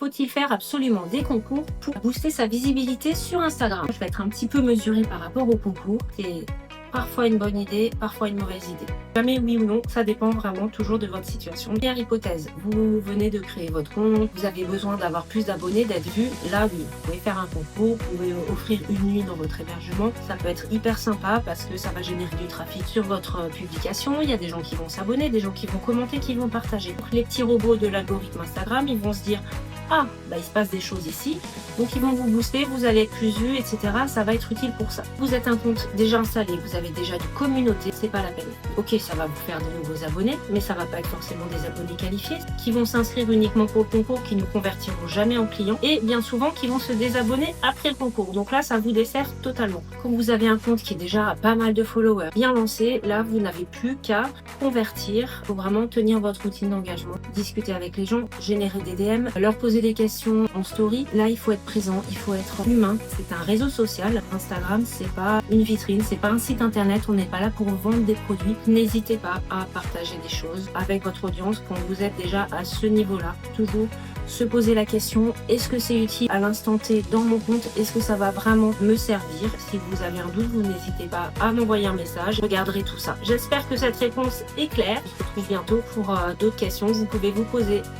Faut-il faire absolument des concours pour booster sa visibilité sur Instagram? Je vais être un petit peu mesurée par rapport aux concours. C'est parfois une bonne idée, parfois une mauvaise idée. Jamais oui ou non, ça dépend vraiment toujours de votre situation. Première hypothèse, vous venez de créer votre compte, vous avez besoin d'avoir plus d'abonnés, d'être vu. Là oui, vous pouvez faire un concours, vous pouvez offrir une nuit dans votre hébergement. Ça peut être hyper sympa parce que ça va générer du trafic sur votre publication. Il y a des gens qui vont s'abonner, des gens qui vont commenter, qui vont partager. Donc les petits robots de l'algorithme Instagram, ils vont se dire ah, bah il se passe des choses ici, donc ils vont vous booster, vous allez être plus vu, etc. Ça va être utile pour ça. Vous êtes un compte déjà installé, vous avez déjà une communauté, c'est pas la peine. Ok, ça va vous faire de nouveaux abonnés, mais ça va pas être forcément des abonnés qualifiés, qui vont s'inscrire uniquement pour le concours, qui ne convertiront jamais en clients, et bien souvent qui vont se désabonner après le concours. Donc là, ça vous dessert totalement. Comme vous avez un compte qui est déjà à pas mal de followers, bien lancé, là, vous n'avez plus qu'à convertir. Faut vraiment tenir votre routine d'engagement, discuter avec les gens, générer des DM, leur poser des questions en story. Là, il faut être présent, il faut être humain. C'est un réseau social. Instagram, c'est pas une vitrine, c'est pas un site internet. On n'est pas là pour vendre des produits. N'hésitez pas à partager des choses avec votre audience quand vous êtes déjà à ce niveau-là. Toujours se poser la question, est-ce que c'est utile à l'instant T dans mon compte? Est-ce que ça va vraiment me servir? Si vous avez un doute, vous n'hésitez pas à m'envoyer un message. Je regarderai tout ça. J'espère que cette réponse est claire. Je vous retrouve bientôt pour d'autres questions que vous pouvez vous poser.